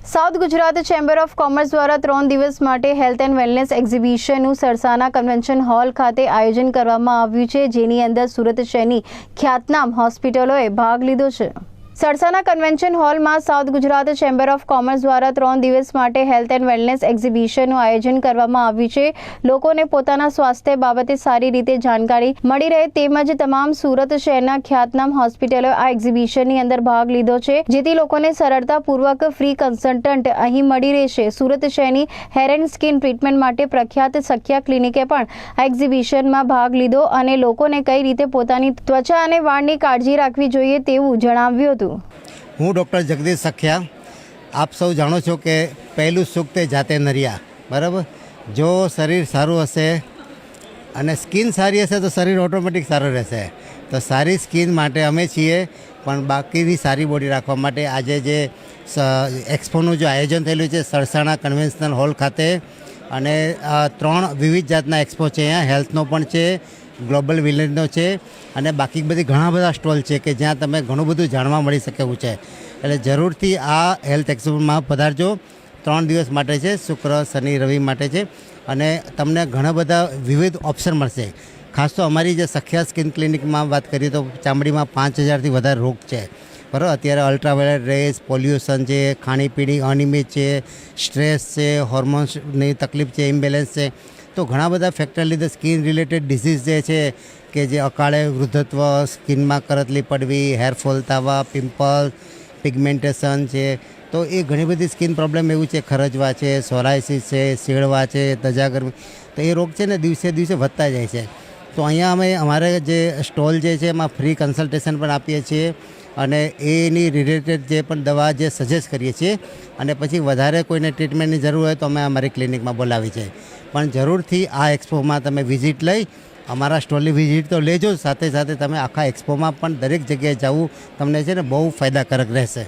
South Gujarat chamber of commerce દ્વારા 3 દિવસ માટે હેલ્થ એન્ડ વેલનેસ એક્ઝિબિશનનું સરસાના કન્વેન્શન હોલ ખાતે આયોજન કરવામાં આવ્યું છે, જેની અંદર સુરત શહેરની ખ્યાતનામ હોસ્પિટલોએ ભાગ લીધો છે। સરસાના કન્વેન્શન હોલમાં south Gujarat chamber of commerce દ્વારા 3 દિવસ માટે હેલ્થ એન્ડ વેલનેસ એક્ઝિબિશનનું આયોજન કરવામાં આવ્યું છે। લોકોને પોતાના સ્વાસ્થ્ય બાબતે સારી રીતે જાણકારી મળી રહે તેમજ તમામ સુરત શહેરના ખ્યાતનામ હોસ્પિટલોએ આ એક્ઝિબિશનની અંદર ભાગ લીધો છે, જેથી લોકોને સરળતાપૂર્વક ફ્રી કન્સલ્ટન્ટ અહીં મળી રહેશે। સુરત શહેરની હેર એન્ડ સ્કિન ટ્રીટમેન્ટ માટે પ્રખ્યાત સખ્યા ક્લિનિકે પણ આ એક્ઝિબિશનમાં ભાગ લીધો અને લોકોને કઈ રીતે પોતાની ત્વચા અને વાળની કાળજી રાખવી જોઈએ તેવું જણાવ્યું હતું। હું ડૉક્ટર જગદીશ સખ્યા। આપ સૌ જાણો છો કે પહેલું સુખ તે જાતે નરિયા, બરાબર। જો શરીર સારું હશે અને સ્કિન સારી હશે તો શરીર ઓટોમેટિક સારું રહેશે। તો સારી સ્કિન માટે અમે છીએ, પણ બાકીની સારી બોડી રાખવા માટે આજે જે એક્સપોનું જે આયોજન થયેલું છે સરસાણા કન્વેન્શનલ હોલ ખાતે, અને 3 વિવિધ જાતના એક્સપો છે। અહીંયા હેલ્થનો પણ છે, ગ્લોબલ વિલેજનો છે, અને બાકી બધી ઘણા બધા સ્ટોલ છે કે જ્યાં તમે ઘણું બધું જાણવા મળી શકે એવું છે। એટલે જરૂરથી આ હેલ્થ એક્સપોમાં પધારજો। 3 દિવસ માટે છે, શુક્ર શનિ રવિ માટે છે, અને તમને ઘણા બધા વિવિધ ઓપ્શન મળશે। ખાસ તો અમારી જે સખ્યા સ્કિન ક્લિનિકમાં વાત કરીએ તો ચામડીમાં 5000થી વધારે રોગ છે, બરાબર। અત્યારે અલ્ટ્રાવાયોલેટ રેસ, પોલ્યુશન છે, ખાણીપીણી અનિયમિત છે, સ્ટ્રેસ છે, હોર્મોન્સની તકલીફ છે, ઇમ્બેલેન્સ છે, તો ઘણા બધા ફેક્ટર લીધે સ્કિન રિલેટેડ ડિસીઝ જે છે કે જે અકાળે વૃદ્ધત્વ, સ્કિનમાં કરતલી પડવી, હેરફોલ થવા, પિમ્પલ, પિગમેન્ટેશન છે, તો એ ઘણી બધી સ્કિન પ્રોબ્લેમ એવું છે, ખરજવા છે, સોરાયસિસ છે, શેળવા છે, તજાગરમી, તો એ રોગ છે ને દિવસે દિવસે વધતા જાય છે। તો અહીંયા અમે અમારે જે સ્ટોલ જે છે એમાં ફ્રી કન્સલ્ટેશન પણ આપીએ છીએ, અને એની રિલેટેડ જે પણ દવા જે સજેસ્ટ કરીએ છીએ, અને પછી વધારે કોઈને ટ્રીટમેન્ટની જરૂર હોય તો અમે અમારી ક્લિનિકમાં બોલાવી છે। પણ જરૂરથી આ એક્સપોમાં તમે વિઝિટ લઈ અમારા સ્ટોલની વિઝિટ તો લેજો, સાથે સાથે તમે આખા એક્સપોમાં પણ દરેક જગ્યાએ જવું તમને છે ને બહુ ફાયદાકારક રહેશે।